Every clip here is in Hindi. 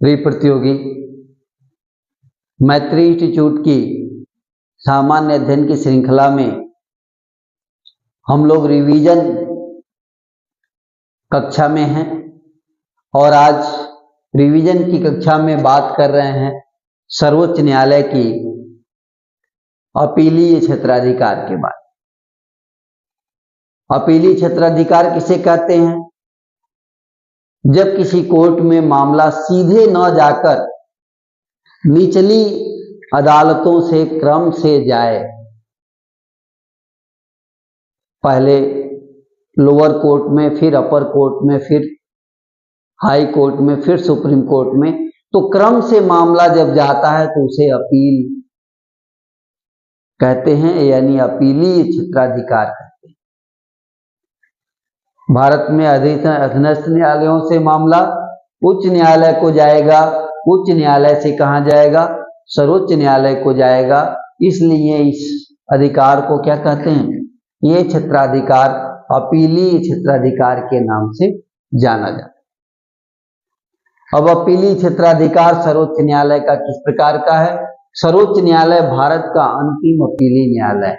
प्रिय प्रतियोगी, मैत्री इंस्टीट्यूट की सामान्य अध्ययन की श्रृंखला में हम लोग रिवीजन कक्षा में हैं और आज रिवीजन की कक्षा में बात कर रहे हैं सर्वोच्च न्यायालय की अपीलीय क्षेत्राधिकार के बारे में। अपीलीय क्षेत्राधिकार किसे कहते हैं? जब किसी कोर्ट में मामला सीधे न जाकर निचली अदालतों से क्रम से जाए, पहले लोअर कोर्ट में, फिर अपर कोर्ट में, फिर हाई कोर्ट में, फिर सुप्रीम कोर्ट में, तो क्रम से मामला जब जाता है तो उसे अपील कहते हैं, यानी अपीलीय क्षेत्राधिकार कहते हैं। भारत में अधीनस्थ न्यायालयों से मामला उच्च न्यायालय को जाएगा, उच्च न्यायालय से कहां जाएगा? सर्वोच्च न्यायालय को जाएगा। इसलिए इस अधिकार को क्या कहते हैं? ये क्षेत्राधिकार अपीलीय क्षेत्राधिकार के नाम से जाना जाता है। अब अपीलीय क्षेत्राधिकार सर्वोच्च न्यायालय का किस प्रकार का है? सर्वोच्च न्यायालय भारत का अंतिम अपीलीय न्यायालय है,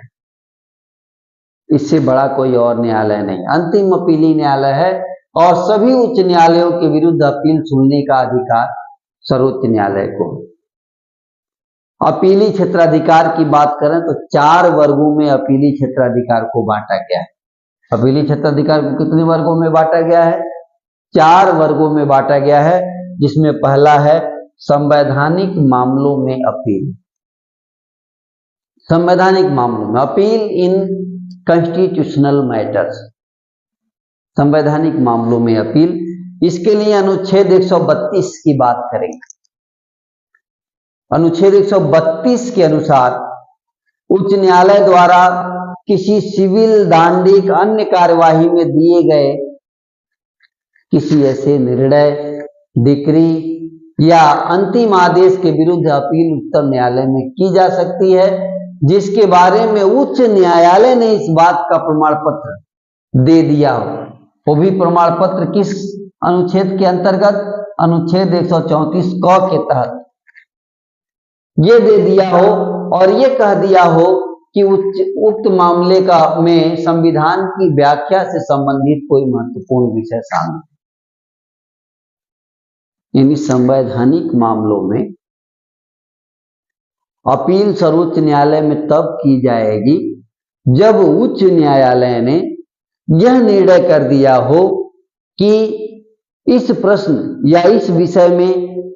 इससे बड़ा कोई और न्यायालय नहीं, अंतिम अपीलीय न्यायालय है और सभी उच्च न्यायालयों के विरुद्ध अपील सुनने का अधिकार सर्वोच्च न्यायालय को है। अपीलीय क्षेत्राधिकार की बात करें तो 4 वर्गों में अपीलीय क्षेत्राधिकार को बांटा गया है। अपीलीय क्षेत्राधिकार को कितने वर्गों में बांटा गया है? 4 वर्गों में बांटा गया है, जिसमें पहला है संवैधानिक मामलों में अपील। संवैधानिक मामलों में अपील इन कॉन्स्टिट्यूशनल मैटर्स, संवैधानिक मामलों में अपील। इसके लिए अनुच्छेद 132 की बात करेंगे। अनुच्छेद 132 के अनुसार उच्च न्यायालय द्वारा किसी सिविल, दांडिक, अन्य कार्यवाही में दिए गए किसी ऐसे निर्णय, डिक्री या अंतिम आदेश के विरुद्ध अपील उच्चतम न्यायालय में की जा सकती है, जिसके बारे में उच्च न्यायालय ने इस बात का प्रमाण पत्र दे दिया हो। वो भी प्रमाण पत्र किस अनुच्छेद के अंतर्गत? अनुच्छेद 134 क के तहत ये दे दिया हो और ये कह दिया हो कि उक्त मामले का में संविधान की व्याख्या से संबंधित कोई महत्वपूर्ण विषय शामिल है। यानी संवैधानिक मामलों में अपील सर्वोच्च न्यायालय में तब की जाएगी जब उच्च न्यायालय ने यह निर्णय कर दिया हो कि इस प्रश्न या इस विषय में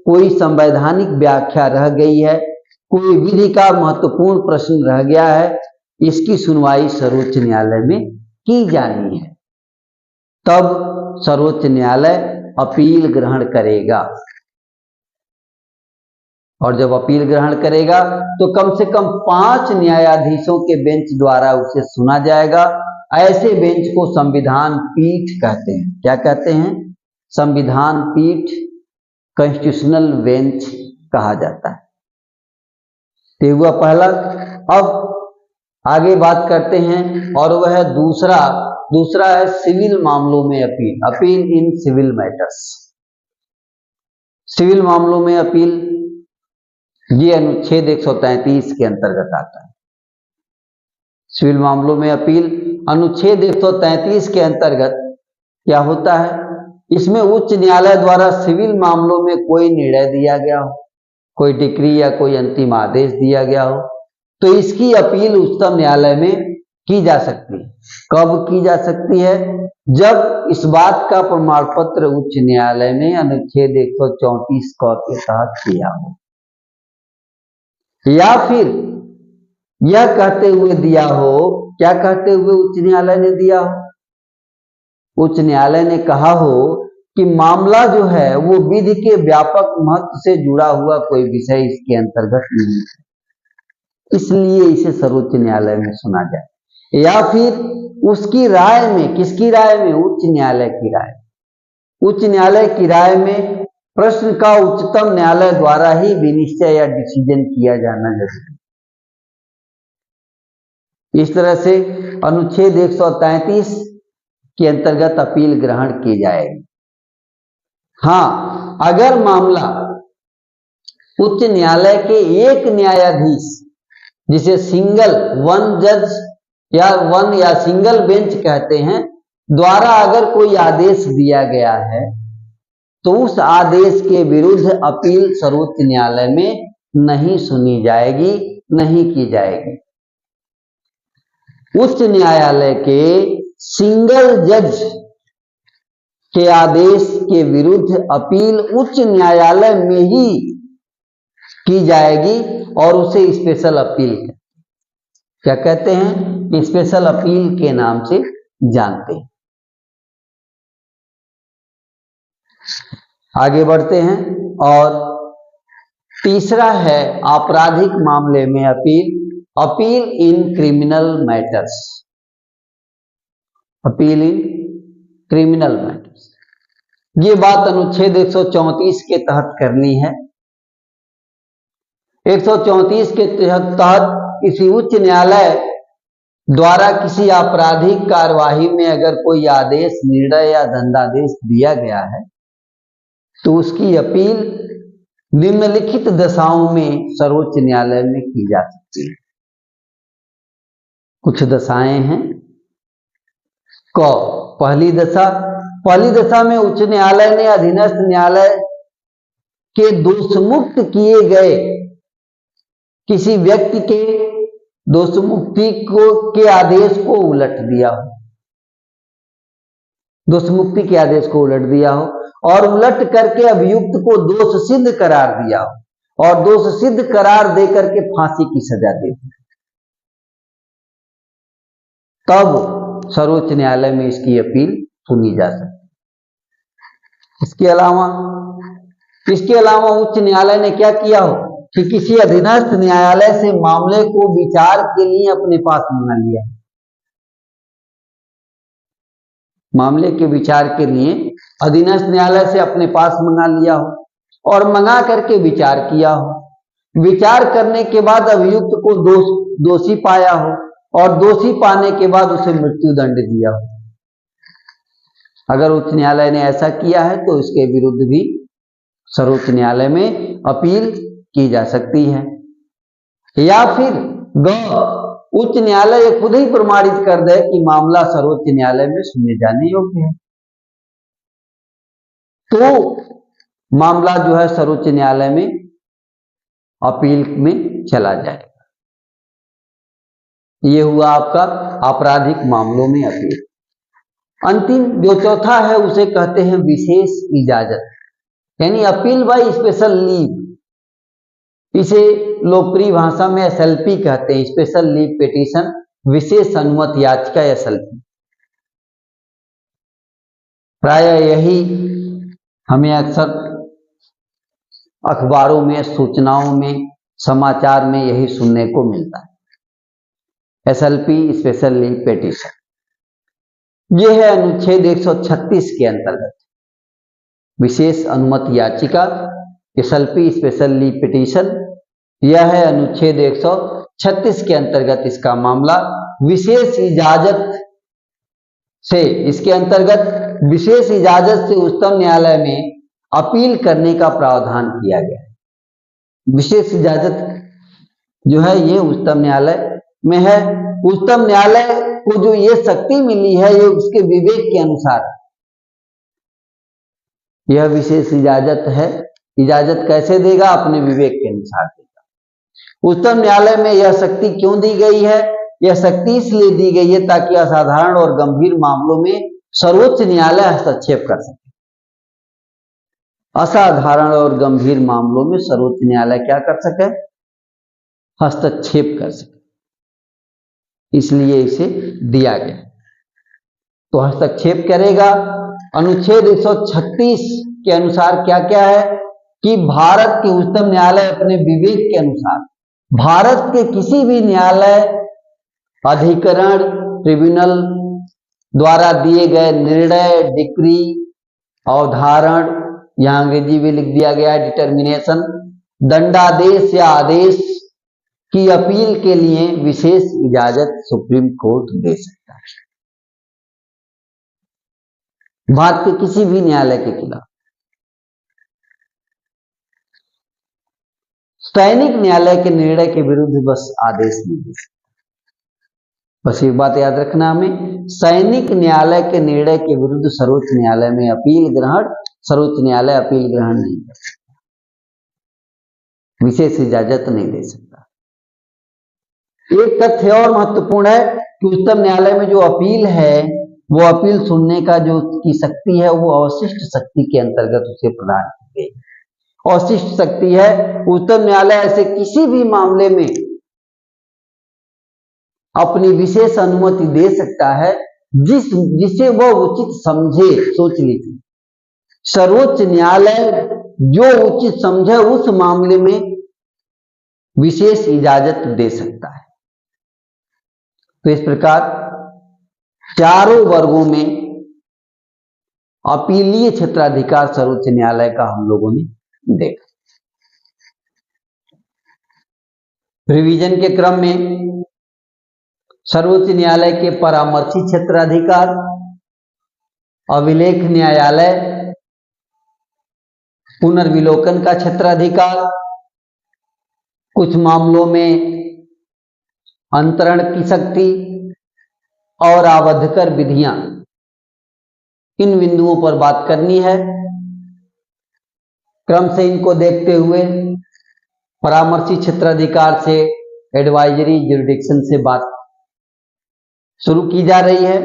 कोई संवैधानिक व्याख्या रह गई है, कोई विधि का महत्वपूर्ण प्रश्न रह गया है, इसकी सुनवाई सर्वोच्च न्यायालय में की जानी है। तब सर्वोच्च न्यायालय अपील ग्रहण करेगा और जब अपील ग्रहण करेगा तो कम से कम 5 न्यायाधीशों के बेंच द्वारा उसे सुना जाएगा। ऐसे बेंच को संविधान पीठ कहते हैं। क्या कहते हैं? संविधान पीठ, कॉन्स्टिट्यूशनल बेंच कहा जाता है। तो हुआ पहला। अब आगे बात करते हैं और वह है दूसरा है सिविल मामलों में appeal. Appeal in civil matters. Civil मामलों में अपील ये अनुच्छेद 133 के अंतर्गत आता है। सिविल मामलों में अपील अनुच्छेद 133 के अंतर्गत क्या होता है? इसमें उच्च न्यायालय द्वारा सिविल मामलों में कोई निर्णय दिया गया हो, कोई डिक्री या कोई अंतिम आदेश दिया गया हो, तो इसकी अपील उच्चतम न्यायालय में की जा सकती है। कब की जा सकती है? जब इस बात का प्रमाण पत्र उच्च न्यायालय ने अनुच्छेद 134 क के तहत दिया हो, या फिर यह कहते हुए दिया हो। क्या कहते हुए उच्च न्यायालय ने दिया हो? उच्च न्यायालय ने कहा हो कि मामला जो है वो विधि के व्यापक महत्व से जुड़ा हुआ कोई विषय इसके अंतर्गत नहीं है, इसलिए इसे सर्वोच्च न्यायालय में सुना जाए। या फिर उसकी राय में, किसकी राय में? उच्च न्यायालय की राय। उच्च न्यायालय की राय में प्रश्न का उच्चतम न्यायालय द्वारा ही विनिश्चय या डिसीजन किया जाना जरूरी। इस तरह से अनुच्छेद 133 के अंतर्गत अपील ग्रहण की जाएगी। हाँ, अगर मामला उच्च न्यायालय के एक न्यायाधीश, जिसे सिंगल वन जज या सिंगल बेंच कहते हैं, द्वारा अगर कोई आदेश दिया गया है तो उस आदेश के विरुद्ध अपील सर्वोच्च न्यायालय में नहीं सुनी जाएगी, नहीं की जाएगी। उच्च न्यायालय के सिंगल जज के आदेश के विरुद्ध अपील उच्च न्यायालय में ही की जाएगी और उसे स्पेशल अपील क्या कहते हैं? स्पेशल अपील के नाम से जानते हैं। आगे बढ़ते हैं और तीसरा है आपराधिक मामले में appeal, appeal in criminal matters, appeal in criminal matters. ये बात अनुच्छेद 134 के तहत करनी है। 134 के तहत किसी उच्च न्यायालय द्वारा किसी आपराधिक कार्यवाही में अगर कोई आदेश, निर्णय या दंडादेश दिया गया है तो उसकी अपील निम्नलिखित दशाओं में सर्वोच्च न्यायालय में की जा सकती है। कुछ दशाएं हैं। पहली दशा में उच्च न्यायालय ने अधीनस्थ न्यायालय के दोषमुक्त किए गए किसी व्यक्ति के दोषमुक्ति के आदेश को उलट दिया हो, दोषमुक्ति के आदेश को उलट दिया हो और उलट करके अभियुक्त को दोष सिद्ध करार दिया हो और दोष सिद्ध करार दे करके फांसी की सजा दे दी, तब सर्वोच्च न्यायालय में इसकी अपील सुनी जा सकती है। इसके अलावा उच्च न्यायालय ने क्या किया हो कि किसी अधीनस्थ न्यायालय से मामले को विचार के लिए अपने पास मंगा लिया, मामले के विचार के लिए अधीनस्थ न्यायालय से अपने पास मंगा लिया हो और मंगा करके विचार किया हो। विचार करने के बाद अभियुक्त को दोषी पाया हो और दोषी पाने के बाद उसे मृत्युदंड दिया हो। अगर उच्च न्यायालय ने ऐसा किया है तो इसके विरुद्ध भी सर्वोच्च न्यायालय में अपील की जा सकती है। या फिर उच्च न्यायालय खुद ही प्रमाणित कर दे कि मामला सर्वोच्च न्यायालय में सुने जाने योग्य है, तो मामला जो है सर्वोच्च न्यायालय में अपील में चला जाएगा। ये हुआ आपका आपराधिक मामलों में अपील। अंतिम जो चौथा है उसे कहते हैं विशेष इजाजत, यानी अपील बाय स्पेशल लीव। इसे लोकप्रिय भाषा में एसएलपी कहते हैं, स्पेशल लीव पिटीशन, विशेष अनुमति याचिका एसएलपी। प्राय यही हमें अक्सर अखबारों में, सूचनाओं में, समाचार में यही सुनने को मिलता है, एसएलपी स्पेशल लीव पिटीशन। यह है अनुच्छेद 136 के अंतर्गत विशेष अनुमति याचिका, एसएलपी स्पेशल लीव पिटीशन। यह है अनुच्छेद 136 के अंतर्गत इसका मामला। विशेष इजाजत से, इसके अंतर्गत विशेष इजाजत से उच्चतम न्यायालय में अपील करने का प्रावधान किया गया है। विशेष इजाजत जो है ये उच्चतम न्यायालय में है। उच्चतम न्यायालय को जो ये शक्ति मिली है ये उसके विवेक के अनुसार, यह विशेष इजाजत है। इजाजत कैसे देगा? अपने विवेक के अनुसार देगा। उच्चतम न्यायालय में यह शक्ति क्यों दी गई है? यह शक्ति इसलिए दी गई है ताकि असाधारण और गंभीर मामलों में सर्वोच्च न्यायालय हस्तक्षेप कर सके। असाधारण और गंभीर मामलों में सर्वोच्च न्यायालय क्या कर सके? हस्तक्षेप कर सके, इसलिए इसे दिया गया। तो हस्तक्षेप करेगा। अनुच्छेद 136 के अनुसार क्या क्या है कि भारत के उच्चतम न्यायालय अपने विवेक के अनुसार भारत के किसी भी न्यायालय, अधिकरण, ट्रिब्यूनल द्वारा दिए गए निर्णय, डिक्री, अवधारण, यहां अंग्रेजी में लिख दिया गया है डिटर्मिनेशन, दंडादेश या आदेश की अपील के लिए विशेष इजाजत सुप्रीम कोर्ट दे सकता है, भारत के किसी भी न्यायालय के खिलाफ। सैनिक न्यायालय के निर्णय के विरुद्ध बस आदेश नहीं दे सकता। बस एक बात याद रखना हमें, सैनिक न्यायालय के निर्णय के विरुद्ध सर्वोच्च न्यायालय में अपील ग्रहण, सर्वोच्च न्यायालय अपील ग्रहण नहीं कर सकता, विशेष इजाजत नहीं दे सकता। एक तथ्य और महत्वपूर्ण है कि उच्चतम न्यायालय में जो अपील है, वो अपील सुनने का जो की शक्ति है वो अवशिष्ट शक्ति के अंतर्गत उसे प्रदान की गई। अवशिष्ट शक्ति है, उच्चतम न्यायालय ऐसे किसी भी मामले में अपनी विशेष अनुमति दे सकता है जिसे वह उचित समझे। सोच लीजिए, सर्वोच्च न्यायालय जो उचित समझे उस मामले में विशेष इजाजत दे सकता है। तो इस प्रकार चारों वर्गों में अपीलीय क्षेत्राधिकार सर्वोच्च न्यायालय का हम लोगों ने देखा। रिवीजन के क्रम में सर्वोच्च न्यायालय के परामर्शी क्षेत्राधिकार, अभिलेख न्यायालय, पुनर्विलोकन का क्षेत्राधिकार, कुछ मामलों में अंतरण की शक्ति और आबद्धकर विधियां, इन बिंदुओं पर बात करनी है। क्रम से इनको देखते हुए परामर्शी क्षेत्राधिकार से एडवाइजरी ज्यूरिडिक्शन से बात शुरू की जा रही है।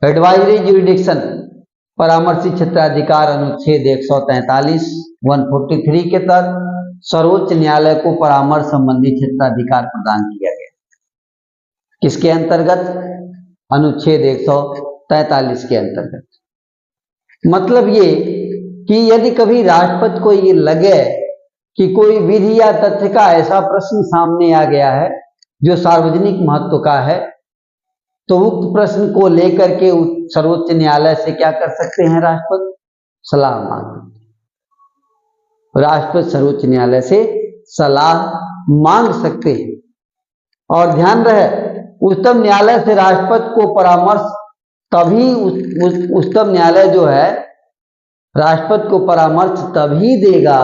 एडवाइजरी ज्यूरिडिक्शन परामर्शी क्षेत्राधिकार अनुच्छेद 143 143 के तहत सर्वोच्च न्यायालय को परामर्श संबंधी क्षेत्राधिकार प्रदान किया गया। किसके अंतर्गत? अनुच्छेद 143 के अंतर्गत। मतलब ये कि यदि कभी राष्ट्रपति को ये लगे कि कोई विधि या तथ्य का ऐसा प्रश्न सामने आ गया है जो सार्वजनिक महत्व का है, तो उक्त प्रश्न को लेकर के सर्वोच्च न्यायालय से क्या कर सकते हैं? राष्ट्रपति सलाह मांग सकते हैं। राष्ट्रपति सर्वोच्च न्यायालय से सलाह मांग सकते हैं। और ध्यान रहे, उच्चतम न्यायालय से राष्ट्रपति को परामर्श तभी उच्चतम न्यायालय जो है राष्ट्रपति को परामर्श तभी देगा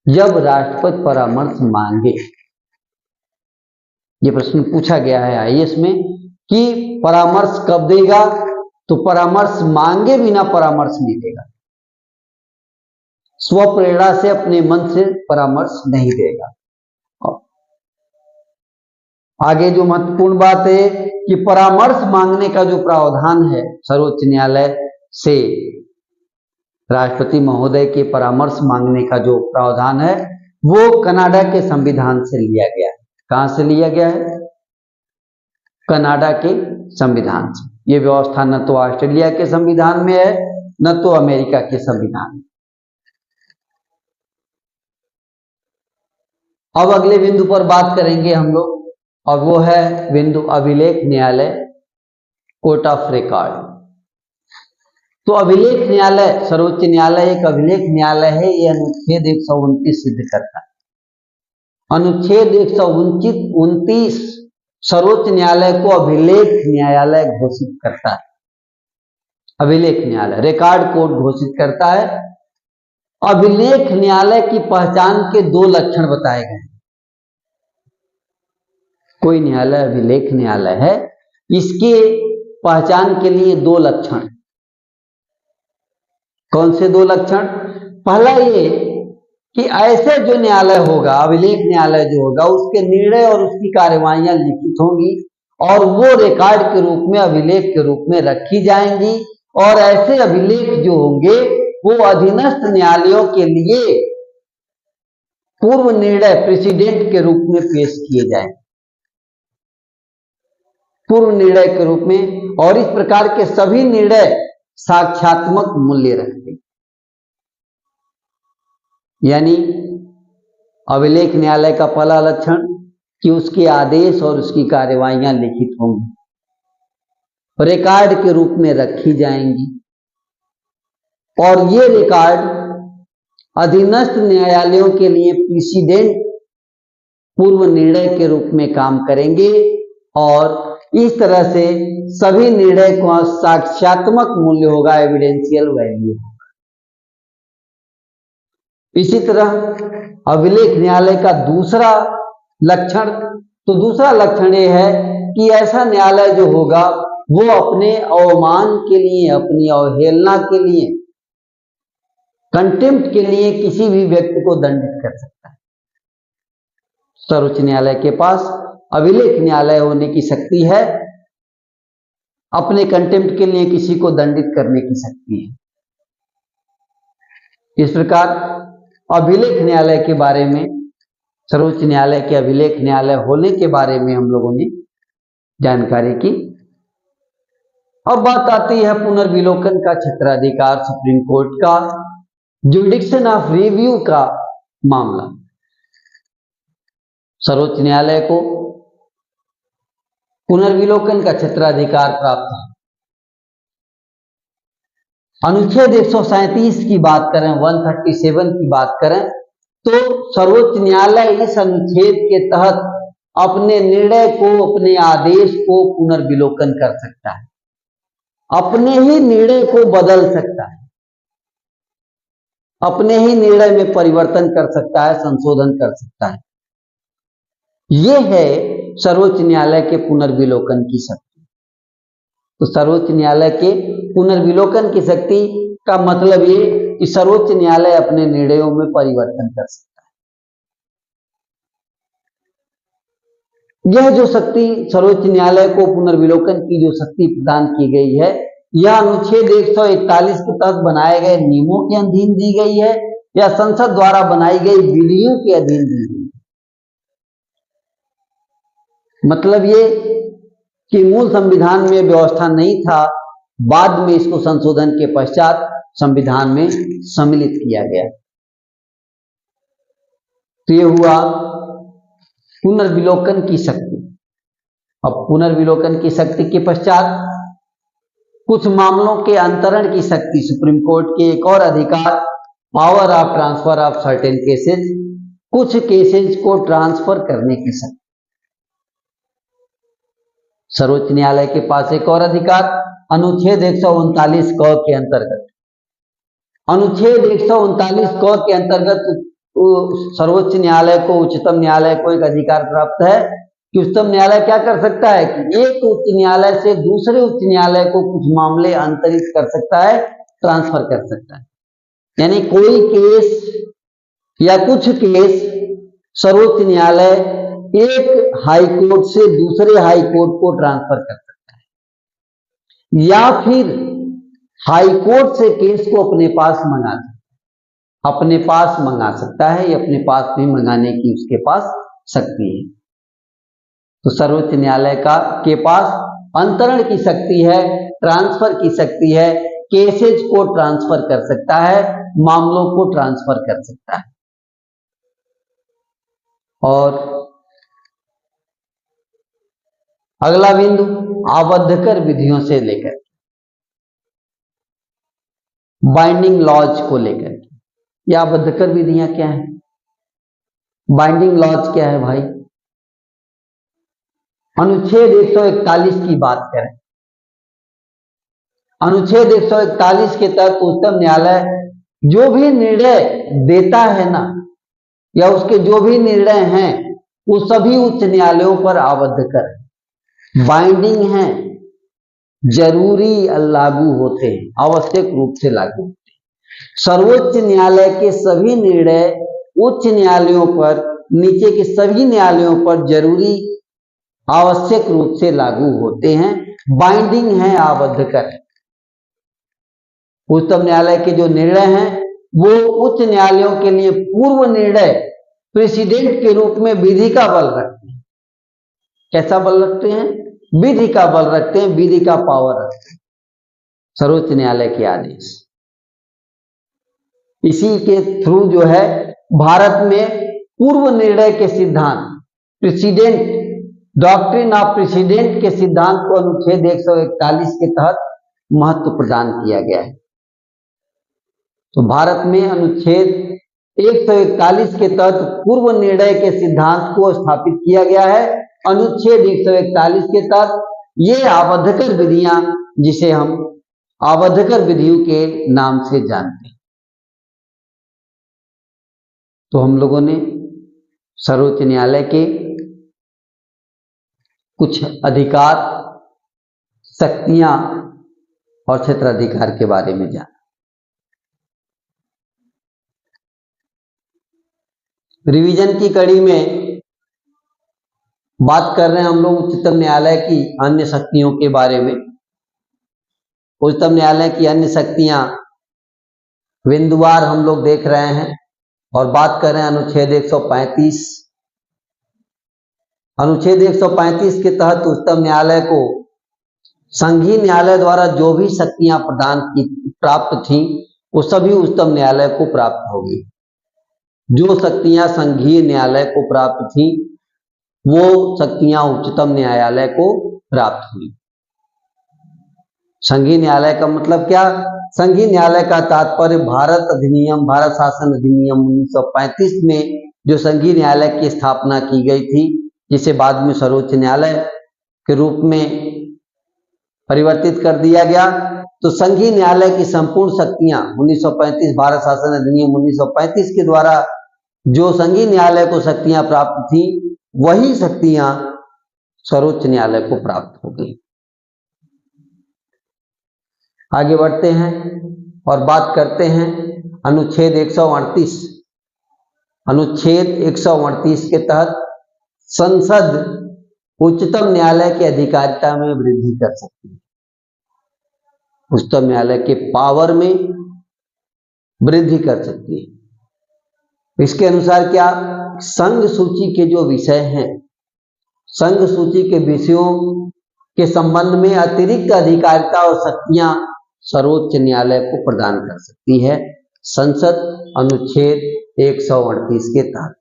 जब राष्ट्रपति परामर्श मांगे। ये प्रश्न पूछा गया है आईएएस में कि परामर्श कब देगा, तो परामर्श मांगे बिना परामर्श नहीं देगा, स्वप्रेरणा से अपने मन से परामर्श नहीं देगा। आगे जो महत्वपूर्ण बात है कि परामर्श मांगने का जो प्रावधान है सर्वोच्च न्यायालय से राष्ट्रपति महोदय के परामर्श मांगने का जो प्रावधान है वो कनाडा के संविधान से लिया गया है। कहां से लिया गया है? कनाडा के संविधान से। ये व्यवस्था न तो ऑस्ट्रेलिया के संविधान में है न तो अमेरिका के संविधान में। अब अगले बिंदु पर बात करेंगे हम लोग, और वो है बिंदु अभिलेख न्यायालय, कोर्ट ऑफ रिकॉर्ड। तो अभिलेख न्यायालय, सर्वोच्च न्यायालय एक अभिलेख न्यायालय है, ये अनुच्छेद 129 सिद्ध करता है। अनुच्छेद 129 सर्वोच्च न्यायालय को अभिलेख न्यायालय घोषित करता है। अभिलेख न्यायालय, रिकॉर्ड कोर्ट घोषित करता है। अभिलेख न्यायालय की पहचान के दो लक्षण बताए गए। कोई न्यायालय अभिलेख न्यायालय है, इसके पहचान के लिए दो लक्षण। कौन से दो लक्षण? पहला ये कि ऐसे जो न्यायालय होगा, अभिलेख न्यायालय जो होगा, उसके निर्णय और उसकी कार्यवाहियां लिखित होंगी और वो रिकॉर्ड के रूप में, अभिलेख के रूप में रखी जाएंगी। और ऐसे अभिलेख जो होंगे वो अधीनस्थ न्यायालयों के लिए पूर्व निर्णय, प्रेसिडेंट के रूप में पेश किए जाएंगे, पूर्व निर्णय के रूप में। और इस प्रकार के सभी निर्णय साक्ष्यात्मक मूल्य रखते हैं। यानी अभिलेख न्यायालय का पहला लक्षण कि उसके आदेश और उसकी कार्यवाहियां लिखित होंगी, रिकॉर्ड के रूप में रखी जाएंगी, और ये रिकॉर्ड अधीनस्थ न्यायालयों के लिए प्रेसिडेंट, पूर्व निर्णय के रूप में काम करेंगे। और इस तरह से सभी निर्णय का साक्ष्यात्मक मूल्य होगा, एविडेंशियल वैल्यू होगा। इसी तरह अभिलेख न्यायालय का दूसरा लक्षण, तो दूसरा लक्षण ये है कि ऐसा न्यायालय जो होगा वो अपने अवमान के लिए, अपनी अवहेलना के लिए, कंटेम्प्ट के लिए किसी भी व्यक्ति को दंडित कर सकता है। सर्वोच्च न्यायालय के पास अभिलेख न्यायालय होने की शक्ति है, अपने कंटेम्प्ट के लिए किसी को दंडित करने की शक्ति है। इस प्रकार अभिलेख न्यायालय के बारे में, सर्वोच्च न्यायालय के अभिलेख न्यायालय होने के बारे में हम लोगों ने जानकारी की। अब बात आती है पुनर्विलोकन का क्षेत्राधिकार, सुप्रीम कोर्ट का जुरिडिक्शन ऑफ रिव्यू का मामला। सर्वोच्च न्यायालय को पुनर्विलोकन का क्षेत्राधिकार प्राप्त है। अनुच्छेद 137 की बात करें, 137 की बात करें, तो सर्वोच्च न्यायालय इस अनुच्छेद के तहत अपने निर्णय को, अपने आदेश को पुनर्विलोकन कर सकता है, अपने ही निर्णय को बदल सकता है, अपने ही निर्णय में परिवर्तन कर सकता है, संशोधन कर सकता है। यह है सर्वोच्च न्यायालय के पुनर्विलोकन की शक्ति। तो सर्वोच्च न्यायालय के पुनर्विलोकन की शक्ति का मतलब ये कि सर्वोच्च न्यायालय अपने निर्णयों में परिवर्तन कर सकता है। यह जो शक्ति सर्वोच्च न्यायालय को पुनर्विलोकन की जो शक्ति प्रदान की गई है, यह अनुच्छेद 141 के तहत बनाए गए नियमों के अधीन दी गई है या संसद द्वारा बनाई गई विधियों के अधीन दी गई है। मतलब ये कि मूल संविधान में व्यवस्था नहीं था, बाद में इसको संशोधन के पश्चात संविधान में सम्मिलित किया गया। तो ये हुआ पुनर्विलोकन की शक्ति। अब पुनर्विलोकन की शक्ति के पश्चात कुछ मामलों के अंतरण की शक्ति, सुप्रीम कोर्ट के एक और अधिकार, power of transfer of certain cases, कुछ केसेस को ट्रांसफर करने की शक्ति। सर्वोच्च न्यायालय के पास एक और अधिकार अनुच्छेद 139 क के अंतर्गत, अनुच्छेद 139 क के अंतर्गत सर्वोच्च न्यायालय को, उच्चतम न्यायालय को एक अधिकार प्राप्त है कि उच्चतम न्यायालय क्या कर सकता है कि एक उच्च न्यायालय से दूसरे उच्च न्यायालय को कुछ मामले अंतरित कर सकता है, ट्रांसफर कर सकता है। यानी कोई केस या कुछ केस सर्वोच्च न्यायालय एक हाई कोर्ट से दूसरे हाई कोर्ट को ट्रांसफर कर सकता है, या फिर हाई कोर्ट से केस को अपने पास मंगा सकता है, या अपने पास भी मंगाने की उसके पास शक्ति है। तो सर्वोच्च न्यायालय के पास अंतरण की शक्ति है, ट्रांसफर की शक्ति है, केसेज को ट्रांसफर कर सकता है, मामलों को ट्रांसफर कर सकता है। और अगला बिंदु आबद्धकर विधियों से लेकर बाइंडिंग लॉज को लेकर, ये आबद्धकर विधियां क्या है, बाइंडिंग लॉज क्या है भाई। अनुच्छेद 141 की बात करें, अनुच्छेद 141 के तहत उच्चतम न्यायालय जो भी निर्णय देता है ना, या उसके जो भी निर्णय हैं, वो सभी उच्च न्यायालयों पर आबद्धकर है, बाइंडिंग है, जरूरी लागू होते हैं, आवश्यक रूप से लागू होते हैं। सर्वोच्च न्यायालय के सभी निर्णय उच्च न्यायालयों पर, नीचे के सभी न्यायालयों पर जरूरी आवश्यक रूप से लागू होते हैं, बाइंडिंग है, आबद्धकर। उच्चतम न्यायालय के जो निर्णय हैं वो उच्च न्यायालयों के लिए पूर्व निर्णय, प्रेसिडेंट के रूप में विधि का बल रखते हैं। कैसा बल रखते हैं? विधि का बल रखते हैं, विधि का पावर रखते हैं सर्वोच्च न्यायालय के आदेश। इसी के थ्रू जो है भारत में पूर्व निर्णय के सिद्धांत, प्रेसिडेंट, डॉक्ट्रिन ऑफ प्रेसिडेंट के सिद्धांत को अनुच्छेद 141 के तहत महत्व प्रदान किया गया है। तो भारत में अनुच्छेद 141 के तहत पूर्व निर्णय के सिद्धांत को स्थापित किया गया है। अनुच्छेद 141 के तहत ये आबद्धकर विधियां, जिसे हम आबद्धकर विधियों के नाम से जानते हैं। तो हम लोगों ने सर्वोच्च न्यायालय के कुछ अधिकार, शक्तियां और क्षेत्राधिकार के बारे में जाना। रिवीजन की कड़ी में बात कर रहे हैं हम लोग उच्चतम न्यायालय की अन्य शक्तियों के बारे में। उच्चतम न्यायालय की अन्य शक्तियां बिंदुवार हम लोग देख रहे हैं और बात कर रहे हैं अनुच्छेद 135। अनुच्छेद 135 के तहत उच्चतम न्यायालय को संघीय न्यायालय द्वारा जो भी शक्तियां प्राप्त थीं वो सभी उच्चतम न्यायालय को प्राप्त होगी। जो शक्तियां संघीय न्यायालय को प्राप्त थीं वो शक्तियां उच्चतम न्यायालय को प्राप्त हुई। संघीय न्यायालय का मतलब क्या? संघीय न्यायालय का तात्पर्य भारत शासन अधिनियम 1935 में जो संघीय न्यायालय की स्थापना की गई थी, जिसे बाद में सर्वोच्च न्यायालय के रूप में परिवर्तित कर दिया गया, तो संघीय न्यायालय की संपूर्ण शक्तियां 1935 भारत शासन अधिनियम 1935 के द्वारा जो संघीय न्यायालय को शक्तियां प्राप्त थी वही शक्तियां सर्वोच्च न्यायालय को प्राप्त हो गई। आगे बढ़ते हैं और बात करते हैं अनुच्छेद 138। अनुच्छेद 138 के तहत संसद उच्चतम न्यायालय की अधिकारिता में वृद्धि कर सकती है। उच्चतम न्यायालय के पावर में वृद्धि कर सकती है। इसके अनुसार क्या? संघ सूची के जो विषय हैं, संघ सूची के विषयों के संबंध में अतिरिक्त अधिकारिता और शक्तियां सर्वोच्च न्यायालय को प्रदान कर सकती है संसद अनुच्छेद 138 के तहत।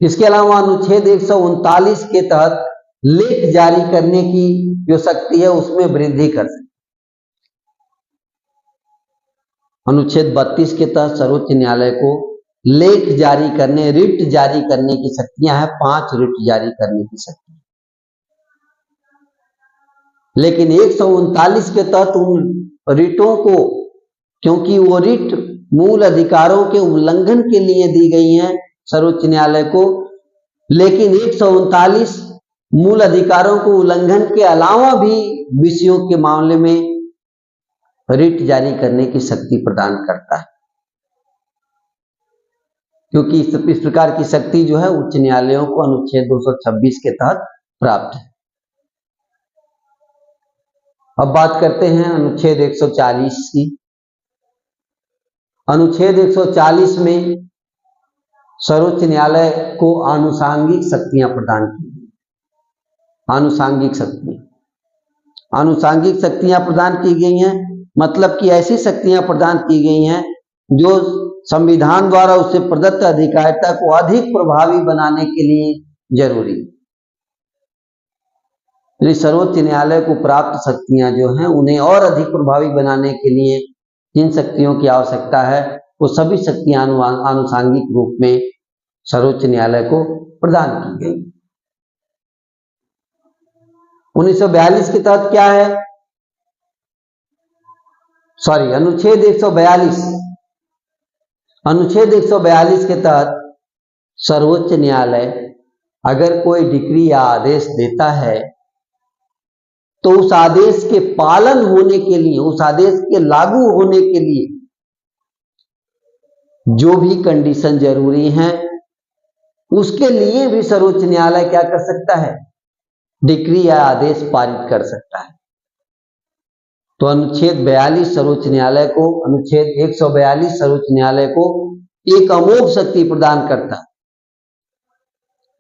इसके अलावा अनुच्छेद 139 के तहत लेख जारी करने की जो शक्ति है उसमें वृद्धि कर सकती है। अनुच्छेद 32 के तहत सर्वोच्च न्यायालय को लेख जारी करने, रिट जारी करने की शक्तियां हैं, 5 रिट जारी करने की शक्ति। लेकिन 139 के तहत उन रिटों को, क्योंकि वो रिट मूल अधिकारों के उल्लंघन के लिए दी गई हैं सर्वोच्च न्यायालय को, लेकिन 139 मूल अधिकारों को उल्लंघन के अलावा भी विषयों के मामले में रिट जारी करने की शक्ति प्रदान करता है, क्योंकि इस प्रकार की शक्ति जो है उच्च न्यायालयों को अनुच्छेद 226 के तहत प्राप्त है। अब बात करते हैं अनुच्छेद 140 की। अनुच्छेद 140 में सर्वोच्च न्यायालय को आनुषांगिक शक्तियां प्रदान की गई। आनुषांगिक शक्तियां प्रदान की गई हैं, मतलब कि ऐसी शक्तियां प्रदान की गई हैं जो संविधान द्वारा उससे प्रदत्त अधिकारिता को अधिक प्रभावी बनाने के लिए जरूरी है। सर्वोच्च न्यायालय को प्राप्त शक्तियां जो हैं उन्हें और अधिक प्रभावी बनाने के लिए जिन शक्तियों की आवश्यकता है वो सभी शक्तियां आनुषांगिक रूप में सर्वोच्च न्यायालय को प्रदान की गई। 1942 के तहत क्या है? अनुच्छेद 142। अनुच्छेद 142 के तहत सर्वोच्च न्यायालय अगर कोई डिक्री या आदेश देता है तो उस आदेश के पालन होने के लिए, उस आदेश के लागू होने के लिए जो भी कंडीशन जरूरी हैं उसके लिए भी सर्वोच्च न्यायालय क्या कर सकता है? डिक्री या आदेश पारित कर सकता है। तो अनुच्छेद 42 सर्वोच्च न्यायालय को, अनुच्छेद 142 सर्वोच्च न्यायालय को एक अमोघ शक्ति प्रदान करता है।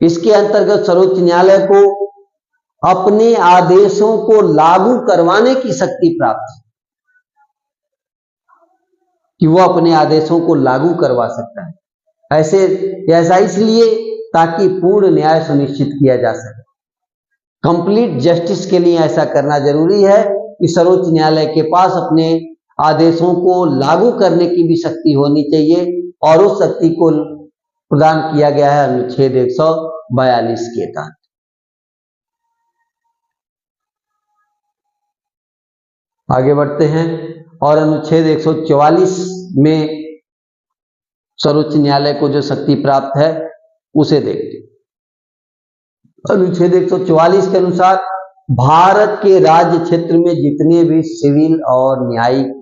इसके अंतर्गत सर्वोच्च न्यायालय को अपने आदेशों को लागू करवाने की शक्ति प्राप्त है, कि वो अपने आदेशों को लागू करवा सकता है। ऐसा इसलिए ताकि पूर्ण न्याय सुनिश्चित किया जा सके। कंप्लीट जस्टिस के लिए ऐसा करना जरूरी है कि सर्वोच्च न्यायालय के पास अपने आदेशों को लागू करने की भी शक्ति होनी चाहिए, और उस शक्ति को प्रदान किया गया है अनुच्छेद 142 के तहत। आगे बढ़ते हैं और अनुच्छेद 144 में सर्वोच्च न्यायालय को जो शक्ति प्राप्त है उसे देखते हैं। अनुच्छेद 144 के अनुसार भारत के राज्य क्षेत्र में जितने भी सिविल और न्यायिक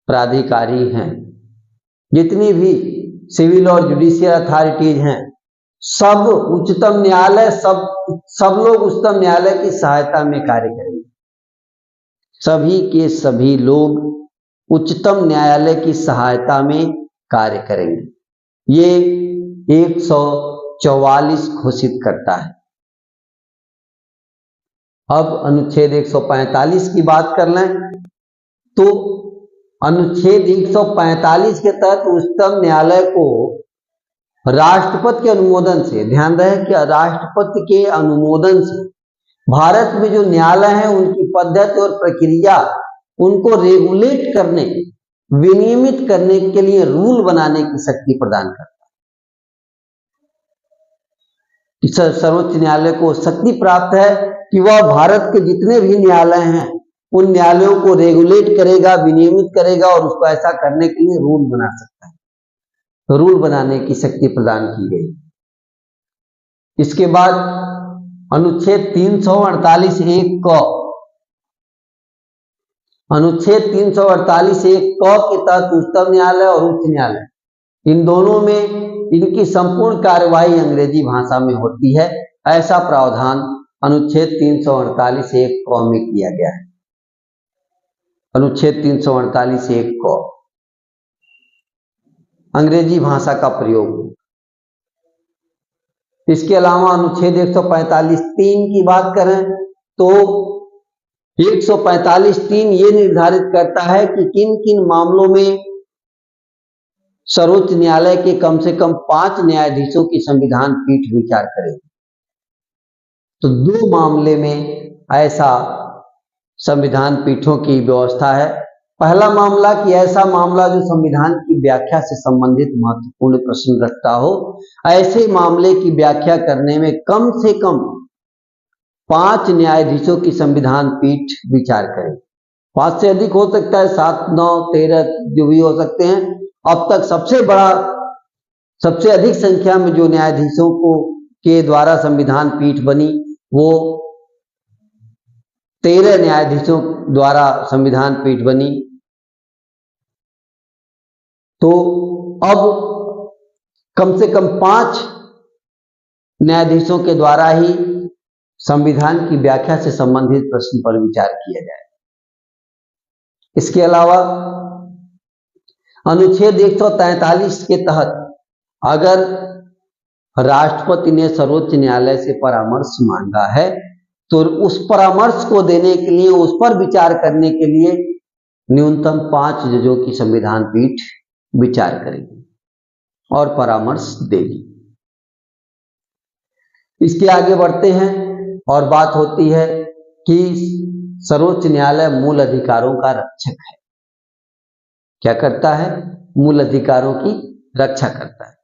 प्राधिकारी हैं, जितनी भी सिविल और जुडिशियल अथॉरिटीज हैं, सब उच्चतम न्यायालय सब लोग उच्चतम न्यायालय की सहायता में कार्य करेंगे। सभी के सभी लोग उच्चतम न्यायालय की सहायता में कार्य करेंगे। ये 144 घोषित करता है। अब अनुच्छेद 145 की बात कर लें तो अनुच्छेद 145 के तहत उच्चतम न्यायालय को राष्ट्रपति के अनुमोदन से, ध्यान रहे कि राष्ट्रपति के अनुमोदन से भारत में जो न्यायालय है उनकी पद्धति और प्रक्रिया, उनको रेगुलेट करने, विनियमित करने के लिए रूल बनाने की शक्ति प्रदान करता है। सर्वोच्च न्यायालय को शक्ति प्राप्त है कि वह भारत के जितने भी न्यायालय हैं उन न्यायालयों को रेगुलेट करेगा, विनियमित करेगा और उसको ऐसा करने के लिए रूल बना सकता है। तो रूल बनाने की शक्ति प्रदान की गई। इसके बाद अनुच्छेद 348(1) क, अनुच्छेद 348(1) क के तहत उच्चतम न्यायालय और उच्च न्यायालय इन दोनों में इनकी संपूर्ण कार्यवाही अंग्रेजी भाषा में होती है। ऐसा प्रावधान अनुच्छेद 348(1) क में किया गया है। अनुच्छेद 348(1) क, अंग्रेजी भाषा का प्रयोग। इसके अलावा अनुच्छेद 145(3) की बात करें तो 145(3) ये निर्धारित करता है कि किन किन मामलों में सर्वोच्च न्यायालय के कम से कम 5 न्यायाधीशों की संविधान पीठ विचार करेगी। तो 2 मामले में ऐसा संविधान पीठों की व्यवस्था है। पहला मामला कि ऐसा मामला जो संविधान की व्याख्या से संबंधित महत्वपूर्ण प्रश्न रखता हो, ऐसे मामले की व्याख्या करने में कम से कम 5 न्यायाधीशों की संविधान पीठ विचार करे। 5 से अधिक हो सकता है, 7, 9, 13 जो भी हो सकते हैं। अब तक सबसे अधिक संख्या में जो न्यायाधीशों के द्वारा संविधान पीठ बनी वो 13 न्यायाधीशों द्वारा संविधान पीठ बनी। तो अब कम से कम 5 न्यायाधीशों के द्वारा ही संविधान की व्याख्या से संबंधित प्रश्न पर विचार किया जाए। इसके अलावा अनुच्छेद 143 के तहत अगर राष्ट्रपति ने सर्वोच्च न्यायालय से परामर्श मांगा है तो उस परामर्श को देने के लिए, उस पर विचार करने के लिए न्यूनतम 5 जजों की संविधान पीठ विचार करेगी और परामर्श देगी। इसके आगे बढ़ते हैं और बात होती है कि सर्वोच्च न्यायालय मूल अधिकारों का रक्षक है। क्या करता है? मूल अधिकारों की रक्षा करता है,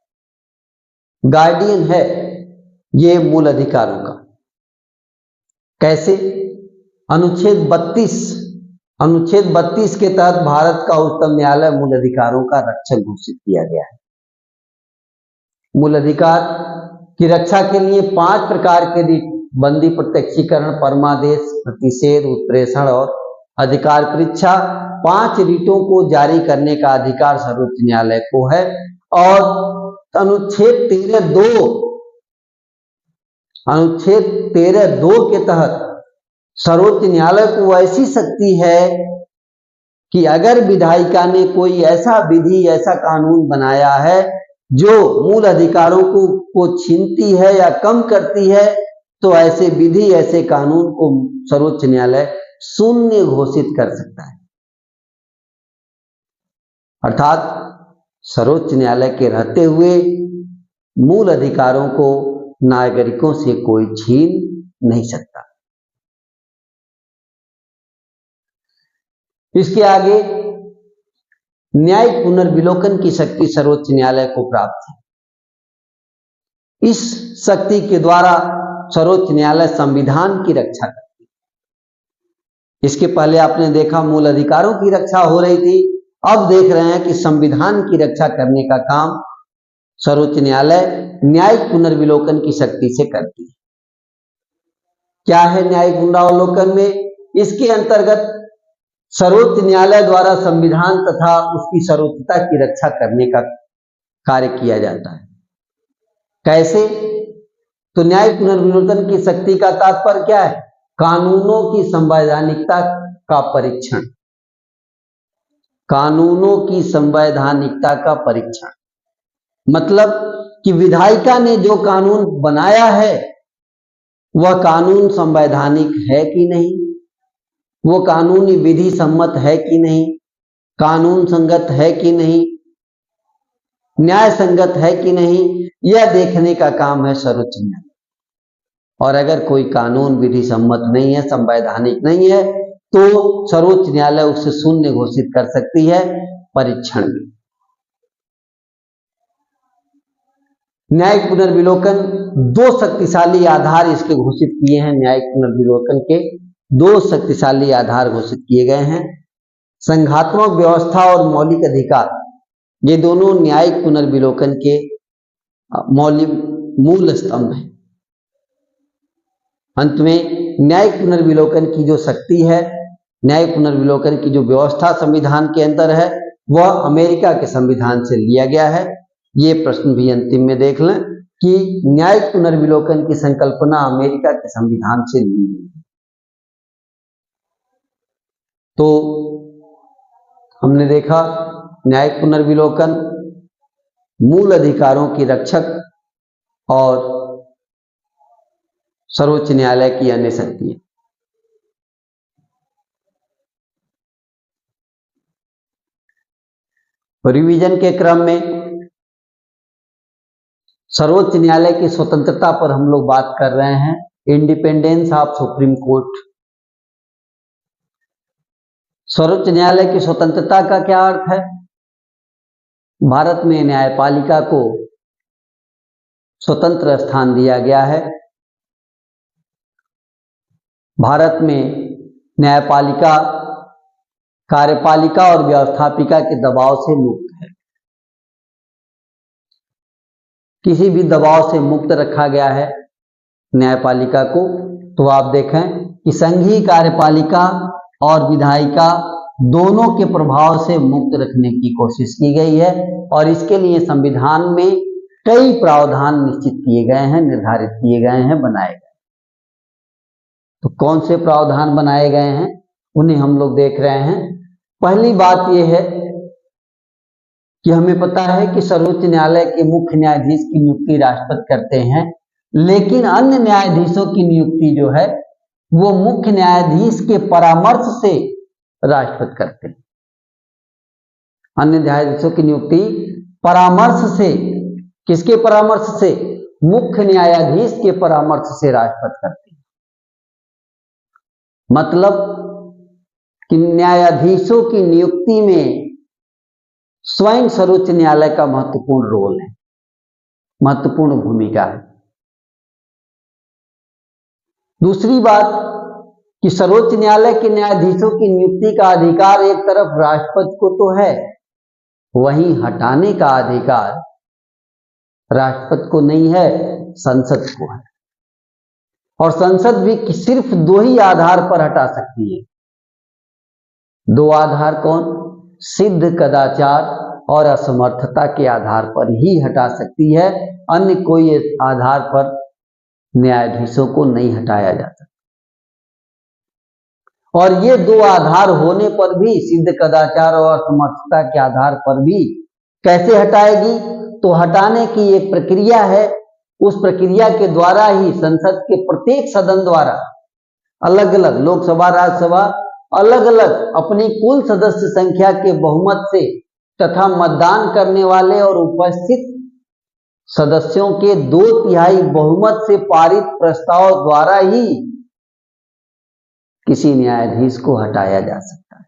गार्डियन है ये मूल अधिकारों का। कैसे? अनुच्छेद 32 के तहत भारत का उच्चतम न्यायालय मूल अधिकारों का रक्षक घोषित किया गया है। मूल अधिकार की रक्षा के लिए 5 प्रकार के रिट, बंदी, प्रत्यक्षीकरण, परमादेश, प्रतिषेध, उत्प्रेषण और अधिकार परीक्षा, 5 रिटों को जारी करने का अधिकार सर्वोच्च न्यायालय को है। और अनुच्छेद 13(2) के तहत सर्वोच्च न्यायालय को ऐसी शक्ति है कि अगर विधायिका ने कोई ऐसा विधि, ऐसा कानून बनाया है जो मूल अधिकारों को छीनती है या कम करती है, तो ऐसे विधि, ऐसे कानून को सर्वोच्च न्यायालय शून्य घोषित कर सकता है। अर्थात सर्वोच्च न्यायालय के रहते हुए मूल अधिकारों को नागरिकों से कोई छीन नहीं सकता। इसके आगे न्यायिक पुनर्विलोकन की शक्ति सर्वोच्च न्यायालय को प्राप्त है। इस शक्ति के द्वारा सर्वोच्च न्यायालय संविधान की रक्षा करती है। इसके पहले आपने देखा मूल अधिकारों की रक्षा हो रही थी, अब देख रहे हैं कि संविधान की रक्षा करने का काम सर्वोच्च न्यायालय न्यायिक पुनर्विलोकन की शक्ति से करती है। क्या है न्यायिक पुनरावलोकन में? इसके अंतर्गत सर्वोच्च न्यायालय द्वारा संविधान तथा उसकी सर्वोच्चता की रक्षा करने का कार्य किया जाता है। कैसे? तो न्यायिक पुनर्विलोकन की शक्ति का तात्पर्य क्या है? कानूनों की संवैधानिकता का परीक्षण, कानूनों की संवैधानिकता का परीक्षण मतलब कि विधायिका ने जो कानून बनाया है वह कानून संवैधानिक है कि नहीं, वो कानूनी विधि सम्मत है कि नहीं, कानून संगत है कि नहीं, न्याय संगत है कि नहीं, यह देखने का काम है सर्वोच्च न्यायालय। और अगर कोई कानून विधि सम्मत नहीं है, संवैधानिक नहीं है, तो सर्वोच्च न्यायालय उसे शून्य घोषित कर सकती है परीक्षण में। न्यायिक पुनर्विलोकन दो शक्तिशाली आधार इसके घोषित किए हैं। न्यायिक पुनर्विलोकन के दो शक्तिशाली आधार घोषित किए गए हैं, संघात्मक व्यवस्था और मौलिक अधिकार। ये दोनों न्यायिक पुनर्विलोकन के मूल स्तंभ हैं। अंत में न्यायिक पुनर्विलोकन की जो शक्ति है, न्यायिक पुनर्विलोकन की जो व्यवस्था संविधान के अंदर है, वह अमेरिका के संविधान से लिया गया है। ये प्रश्न भी अंतिम में देख लें कि न्यायिक पुनर्विलोकन की संकल्पना अमेरिका के संविधान से ली गई है। तो हमने देखा न्यायिक पुनर्विलोकन मूल अधिकारों की रक्षक और सर्वोच्च न्यायालय की अन्य शक्ति है। रिवीजन के क्रम में सर्वोच्च न्यायालय की स्वतंत्रता पर हम लोग बात कर रहे हैं। Independence of supreme court. सर्वोच्च न्यायालय की स्वतंत्रता का क्या अर्थ है? भारत में न्यायपालिका को स्वतंत्र स्थान दिया गया है। भारत में न्यायपालिका कार्यपालिका और व्यवस्थापिका के दबाव से मुक्त है। किसी भी दबाव से मुक्त रखा गया है न्यायपालिका को। तो आप देखें कि संघीय कार्यपालिका और विधायिका दोनों के प्रभाव से मुक्त रखने की कोशिश की गई है और इसके लिए संविधान में कई प्रावधान निश्चित किए गए हैं, निर्धारित किए गए हैं, बनाए गए। तो कौन से प्रावधान बनाए गए हैं उन्हें हम लोग देख रहे हैं। पहली बात यह है कि हमें पता है कि सर्वोच्च न्यायालय के मुख्य न्यायाधीश की नियुक्ति राष्ट्रपति करते हैं, लेकिन अन्य न्यायाधीशों की नियुक्ति जो है वो मुख्य न्यायाधीश के परामर्श से राष्ट्रपति करते हैं। अन्य न्यायाधीशों की नियुक्ति परामर्श से, किसके परामर्श से? मुख्य न्यायाधीश के परामर्श से राष्ट्रपति करते हैं। मतलब कि न्यायाधीशों की नियुक्ति में स्वयं सर्वोच्च न्यायालय का महत्वपूर्ण रोल है, महत्वपूर्ण भूमिका है। दूसरी बात कि सर्वोच्च न्यायालय के न्यायाधीशों की नियुक्ति का अधिकार एक तरफ राष्ट्रपति को तो है, वहीं हटाने का अधिकार राष्ट्रपति को नहीं है, संसद को है। और संसद भी सिर्फ दो ही आधार पर हटा सकती है। दो आधार कौन? सिद्ध कदाचार और असमर्थता के आधार पर ही हटा सकती है, अन्य कोई आधार पर न्यायाधीशों को नहीं हटाया जा सकता। और ये दो आधार होने पर भी, सिद्ध कदाचार और असमर्थता के आधार पर भी कैसे हटाएगी? तो हटाने की एक प्रक्रिया है, उस प्रक्रिया के द्वारा ही संसद के प्रत्येक सदन द्वारा अलग अलग, लोकसभा राज्यसभा अलग अलग अपनी कुल सदस्य संख्या के बहुमत से तथा मतदान करने वाले और उपस्थित सदस्यों के 2/3 बहुमत से पारित प्रस्ताव द्वारा ही किसी न्यायाधीश को हटाया जा सकता है।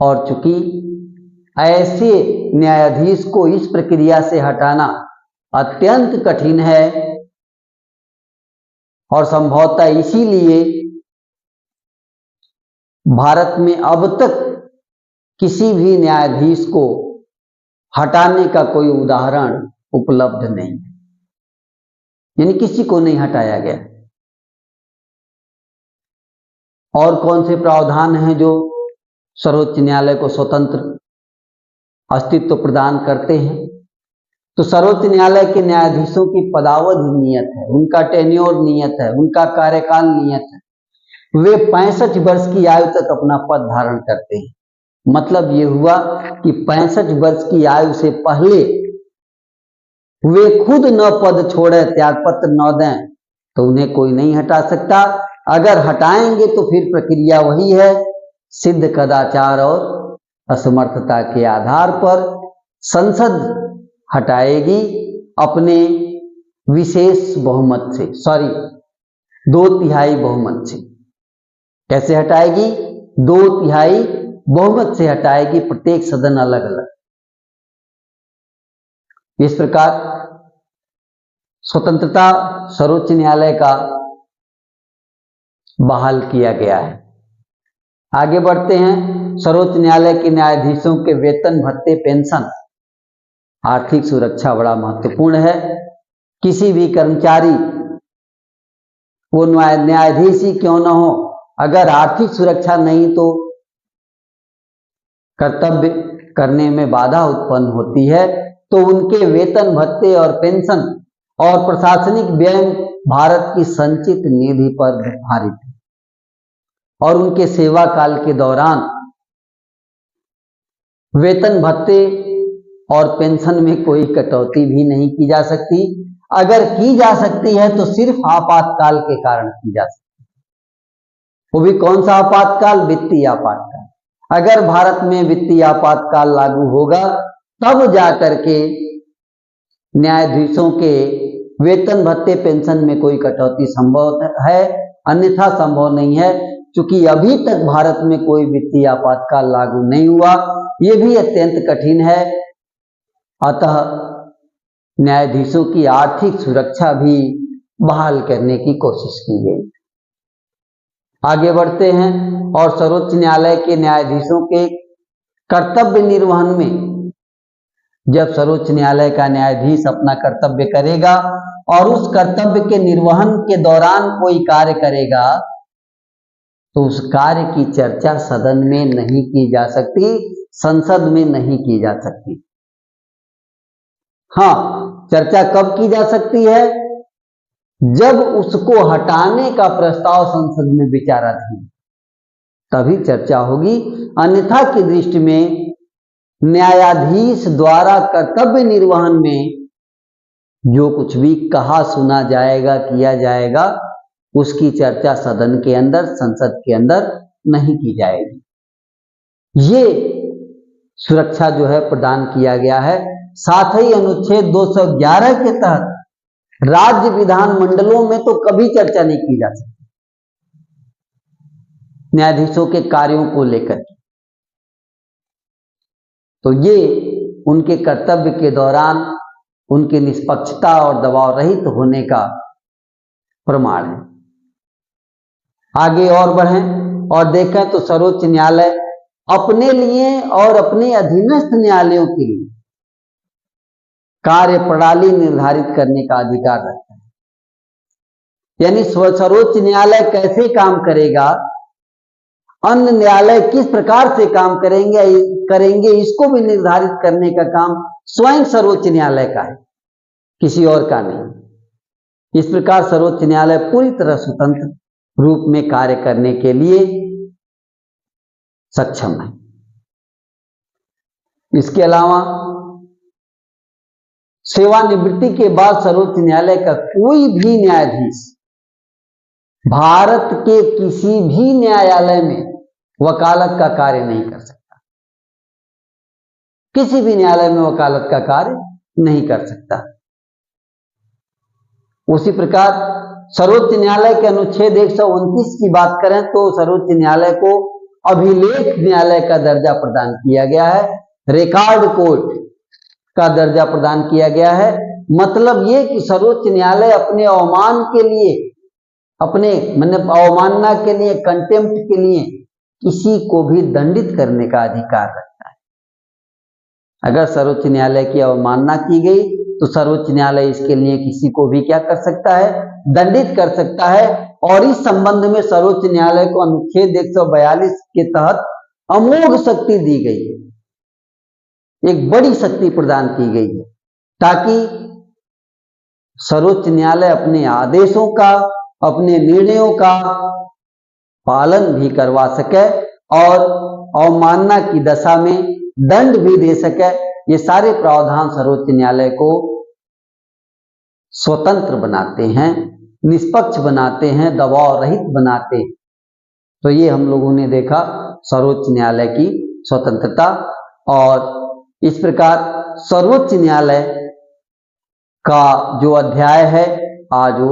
और चूंकि ऐसे न्यायाधीश को इस प्रक्रिया से हटाना अत्यंत कठिन है और संभवतः इसीलिए भारत में अब तक किसी भी न्यायाधीश को हटाने का कोई उदाहरण उपलब्ध नहीं है, यानी किसी को नहीं हटाया गया। और कौन से प्रावधान हैं जो सर्वोच्च न्यायालय को स्वतंत्र अस्तित्व प्रदान करते हैं? तो सर्वोच्च न्यायालय के न्यायाधीशों की पदावधि नियत है, उनका टेन्योर नियत है, उनका कार्यकाल नियत है। वे 65 वर्ष की आयु तक अपना पद धारण करते हैं। मतलब ये हुआ कि 65 वर्ष की आयु से पहले वे खुद न पद छोड़े, त्यागपत्र न दें, तो उन्हें कोई नहीं हटा सकता। अगर हटाएंगे तो फिर प्रक्रिया वही है, सिद्ध कदाचार और असमर्थता के आधार पर संसद हटाएगी अपने विशेष बहुमत से, 2/3 बहुमत से। कैसे हटाएगी? 2/3 बहुमत से हटाएगी, प्रत्येक सदन अलग अलग। इस प्रकार स्वतंत्रता सर्वोच्च न्यायालय का बहाल किया गया है। आगे बढ़ते हैं। सर्वोच्च न्यायालय के न्यायाधीशों के वेतन, भत्ते, पेंशन, आर्थिक सुरक्षा बड़ा महत्वपूर्ण है। किसी भी कर्मचारी, वो न्यायाधीश ही क्यों न हो, अगर आर्थिक सुरक्षा नहीं तो कर्तव्य करने में बाधा उत्पन्न होती है, तो उनके वेतन, भत्ते और पेंशन और प्रशासनिक व्यय भारत की संचित निधि पर निर्धारित है और उनके सेवा काल के दौरान वेतन, भत्ते और पेंशन में कोई कटौती भी नहीं की जा सकती। अगर की जा सकती है तो सिर्फ आपातकाल के कारण की जा सकती है। वो भी कौन सा आपातकाल? वित्तीय आपातकाल। अगर भारत में वित्तीय आपातकाल लागू होगा तब जाकर के न्यायाधीशों के वेतन, भत्ते, पेंशन में कोई कटौती संभव है, अन्यथा संभव नहीं है। चूंकि अभी तक भारत में कोई वित्तीय आपातकाल लागू नहीं हुआ, ये भी अत्यंत कठिन है। अतः न्यायाधीशों की आर्थिक सुरक्षा भी बहाल करने की कोशिश की गई। आगे बढ़ते हैं। और सर्वोच्च न्यायालय के न्यायाधीशों के कर्तव्य निर्वहन में, जब सर्वोच्च न्यायालय का न्यायाधीश अपना कर्तव्य करेगा और उस कर्तव्य के निर्वहन के दौरान कोई कार्य करेगा, तो उस कार्य की चर्चा सदन में नहीं की जा सकती, संसद में नहीं की जा सकती। हाँ, चर्चा कब की जा सकती है? जब उसको हटाने का प्रस्ताव संसद में विचाराधीन, तभी चर्चा होगी। अन्यथा की दृष्टि में न्यायाधीश द्वारा कर्तव्य निर्वहन में जो कुछ भी कहा, सुना जाएगा, किया जाएगा, उसकी चर्चा सदन के अंदर, संसद के अंदर नहीं की जाएगी। ये सुरक्षा जो है प्रदान किया गया है। साथ ही अनुच्छेद 211 के तहत राज्य विधानमंडलों में तो कभी चर्चा नहीं की जा सकती न्यायाधीशों के कार्यों को लेकर। तो ये उनके कर्तव्य के दौरान उनकी निष्पक्षता और दबाव रहित होने का प्रमाण है। आगे और बढ़ें और देखें तो सर्वोच्च न्यायालय अपने लिए और अपने अधीनस्थ न्यायालयों के लिए कार्य प्रणाली निर्धारित करने का अधिकार रखता है। यानी सर्वोच्च न्यायालय कैसे काम करेगा, अन्य न्यायालय किस प्रकार से काम करेंगे, इसको भी निर्धारित करने का काम स्वयं सर्वोच्च न्यायालय का है, किसी और का नहीं। इस प्रकार सर्वोच्च न्यायालय पूरी तरह स्वतंत्र रूप में कार्य करने के लिए सक्षम है। इसके अलावा सेवानिवृत्ति के बाद सर्वोच्च न्यायालय का कोई भी न्यायाधीश भारत के किसी भी न्यायालय में वकालत का कार्य नहीं कर सकता, किसी भी न्यायालय में वकालत का कार्य नहीं कर सकता। उसी प्रकार सर्वोच्च न्यायालय के अनुच्छेद 129 की बात करें तो सर्वोच्च न्यायालय को अभिलेख न्यायालय का दर्जा प्रदान किया गया है, रिकॉर्ड कोर्ट का दर्जा प्रदान किया गया है। मतलब ये कि सर्वोच्च न्यायालय अपने अवमान के लिए, अपने अवमानना के लिए, कंटेम्प्ट के लिए किसी को भी दंडित करने का अधिकार रखता है। अगर सर्वोच्च न्यायालय की अवमानना की गई तो सर्वोच्च न्यायालय इसके लिए किसी को भी क्या कर सकता है, दंडित कर सकता है। और इस संबंध में सर्वोच्च न्यायालय को अनुच्छेद 142 के तहत अमोघ शक्ति दी गई है, एक बड़ी शक्ति प्रदान की गई है, ताकि सर्वोच्च न्यायालय अपने आदेशों का, अपने निर्णयों का पालन भी करवा सके और अवमानना की दशा में दंड भी दे सके। ये सारे प्रावधान सर्वोच्च न्यायालय को स्वतंत्र बनाते हैं, निष्पक्ष बनाते हैं, दबाव रहित बनाते हैं। तो ये हम लोगों ने देखा सर्वोच्च न्यायालय की स्वतंत्रता। और इस प्रकार सर्वोच्च न्यायालय का जो अध्याय है आज वो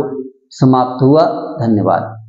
समाप्त हुआ। धन्यवाद।